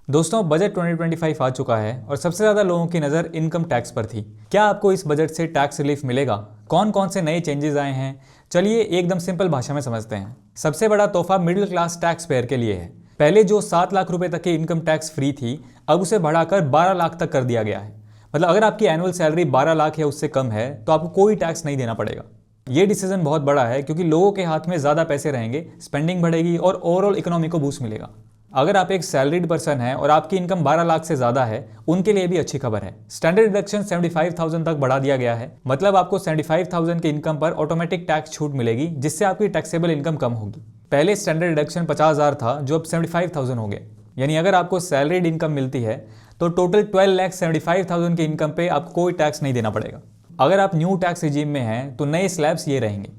दोस्तों, बजट 2025 आ चुका है और सबसे ज़्यादा लोगों की नज़र इनकम टैक्स पर थी। क्या आपको इस बजट से टैक्स रिलीफ मिलेगा? कौन कौन से नए चेंजेस आए हैं? चलिए एकदम सिंपल भाषा में समझते हैं। सबसे बड़ा तोहफा मिडिल क्लास टैक्स पेयर के लिए है। पहले जो 7 लाख रुपए तक की इनकम टैक्स फ्री थी, अब उसे बढ़ाकर 12 लाख तक कर दिया गया है। मतलब अगर आपकी एनुअल सैलरी 12 लाख या उससे कम है तो आपको कोई टैक्स नहीं देना पड़ेगा। ये डिसीजन बहुत बड़ा है क्योंकि लोगों के हाथ में ज़्यादा पैसे रहेंगे, स्पेंडिंग बढ़ेगी और ओवरऑल इकोनॉमी को बूस्ट मिलेगा। अगर आप एक सैलरीड पर्सन है और आपकी इनकम 12 लाख से ज़्यादा है, उनके लिए भी अच्छी खबर है। स्टैंडर्ड डिडक्शन 75,000 तक बढ़ा दिया गया है। मतलब आपको 75,000 की इनकम पर ऑटोमेटिक टैक्स छूट मिलेगी, जिससे आपकी टैक्सेबल इनकम कम होगी। पहले स्टैंडर्ड डिडक्शन 50,000 था, जो अब 75,000 हो गया। यानी अगर आपको सैलरीड इनकम मिलती है तो टोटल 12,75,000 की इनकम पे आपको कोई टैक्स नहीं देना पड़ेगा। अगर आप न्यू टैक्स रिजीम में हैं तो नए स्लैब्स ये रहेंगे।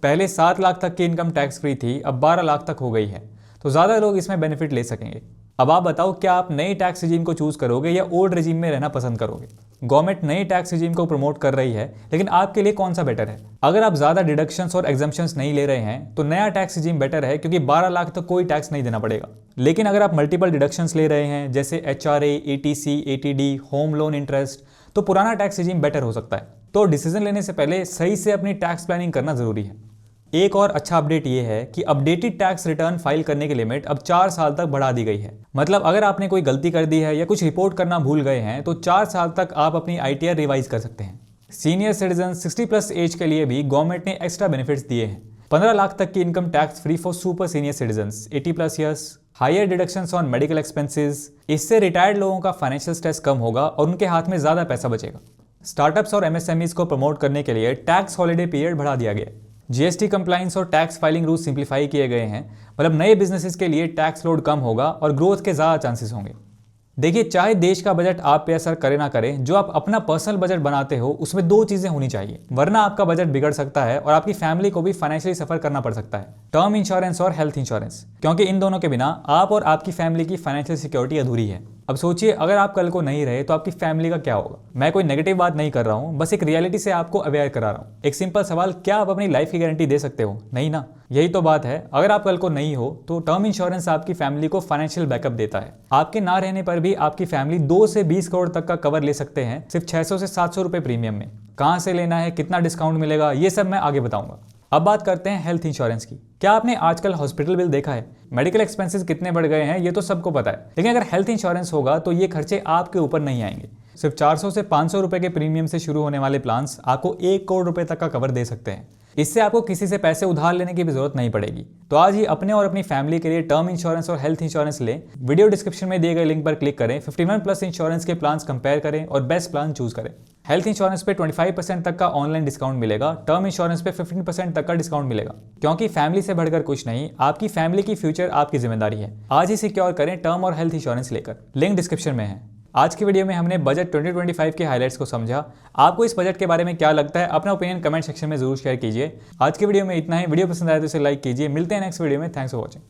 पहले 7 लाख तक की इनकम टैक्स फ्री थी, अब 12 लाख तक हो गई है, तो ज़्यादा लोग इसमें बेनिफिट ले सकेंगे। अब आप बताओ, क्या आप नए टैक्स रिजीम को चूज करोगे या ओल्ड रिजीम में रहना पसंद करोगे? गवर्नमेंट नए टैक्स रिजीम को प्रमोट कर रही है, लेकिन आपके लिए कौन सा बेटर है? अगर आप ज़्यादा डिडक्शंस और एग्जम्पशंस नहीं ले रहे हैं तो नया टैक्स रिजीम बेटर है, क्योंकि 12 लाख तक कोई टैक्स नहीं देना पड़ेगा। लेकिन अगर आप मल्टीपल डिडक्शंस ले रहे हैं, जैसे HRA, ATC, ATD, home loan interest, तो पुराना टैक्स रिजीम बेटर हो सकता है। तो डिसीजन लेने से पहले सही से अपनी टैक्स प्लानिंग करना जरूरी है। एक और अच्छा अपडेट ये है कि अपडेटेड टैक्स रिटर्न फाइल करने की लिमिट अब 4 साल तक बढ़ा दी गई है। मतलब अगर आपने कोई गलती कर दी है या कुछ रिपोर्ट करना भूल गए हैं तो 4 साल तक आप अपनी ITR रिवाइज कर सकते हैं। सीनियर सिटीजन 60+ एज के लिए भी गवर्नमेंट ने एक्स्ट्रा बेनिफिट्स दिए हैं। 15 लाख तक की income tax free for super senior citizen 80+ years, higher deductions on medical expenses. इससे रिटायर्ड लोगों का फाइनेंशियल स्ट्रेस कम होगा और उनके हाथ में ज्यादा पैसा बचेगा। स्टार्टअप्स और MSMEs को प्रमोट करने के लिए टैक्स हॉलिडे पीरियड बढ़ा दिया गया। GST कंप्लाइंस और टैक्स फाइलिंग रूल सिंप्लीफाई किए गए हैं। मतलब नए बिजनेसेस के लिए टैक्स लोड कम होगा और ग्रोथ के ज़्यादा चांसेस होंगे। देखिए, चाहे देश का बजट आप पे असर करे ना करे, जो आप अपना पर्सनल बजट बनाते हो उसमें 2 चीजें होनी चाहिए, वरना आपका बजट बिगड़ सकता है और आपकी फैमिली को भी फाइनेंशियली सफर करना पड़ सकता है। टर्म इंश्योरेंस और हेल्थ इंश्योरेंस, क्योंकि इन दोनों के बिना आप और आपकी फैमिली की फाइनेंशियल सिक्योरिटी अधूरी है। अब सोचिए, अगर आप कल को नहीं रहे तो आपकी फैमिली का क्या होगा? मैं कोई नेगेटिव बात नहीं कर रहा हूँ, बस एक रियलिटी से आपको अवेयर करा रहा हूँ। एक सिंपल सवाल, क्या आप अपनी लाइफ की गारंटी दे सकते हो? नहीं ना। यही तो बात है। अगर आप कल को नहीं हो तो टर्म इंश्योरेंस आपकी फैमिली को फाइनेंशियल बैकअप देता है। आपके ना रहने पर भी आपकी फैमिली 2 से 20 करोड़ तक का कवर ले सकते हैं, सिर्फ 600 से 700 रुपए प्रीमियम में। कहाँ से लेना है, कितना डिस्काउंट मिलेगा, ये सब मैं आगे बताऊंगा। अब बात करते हैं हेल्थ इंश्योरेंस की। क्या आपने आजकल हॉस्पिटल बिल देखा है? मेडिकल एक्सपेंसेस कितने बढ़ गए हैं, ये तो सबको पता है। लेकिन अगर हेल्थ इंश्योरेंस होगा तो ये खर्चे आपके ऊपर नहीं आएंगे। सिर्फ 400 से 500 रुपए के प्रीमियम से शुरू होने वाले प्लान्स आपको 1 करोड़ रुपए तक का कवर दे सकते हैं। इससे आपको किसी से पैसे उधार लेने की भी जरूरत नहीं पड़ेगी। तो आज ही अपने और अपनी फैमिली के लिए टर्म इंश्योरेंस और हेल्थ इंश्योरेंस लें। वीडियो डिस्क्रिप्शन में दिए गए लिंक पर क्लिक करें, 51+ इंश्योरेंस के प्लान्स कंपेयर करें और बेस्ट प्लान चूज करें। हेल्थ इंश्योरेंस पे 25% तक का ऑनलाइन डिस्काउंट मिलेगा। टर्म इंश्योरेंस पे 15% तक का डिस्काउंट मिलेगा, क्योंकि फैमिली से बढ़कर कुछ नहीं, आपकी फैमिली की फ्यूचर आपकी जिम्मेदारी है। आज ही सिक्योर करें टर्म और हेल्थ इंश्योरेंस लेकर। लिंक डिस्क्रिप्शन में है। आज की वीडियो में हमने बजट 2025 के हाइलाइट्स को समझा। आपको इस बजट के बारे में क्या लगता है, अपना ओपिनियन कमेंट सेक्शन में जरूर शेयर कीजिए। आज की वीडियो में इतना ही। वीडियो पसंद आया तो इसे लाइक कीजिए। मिलते हैं नेक्स्ट वीडियो में। Thanks for watching.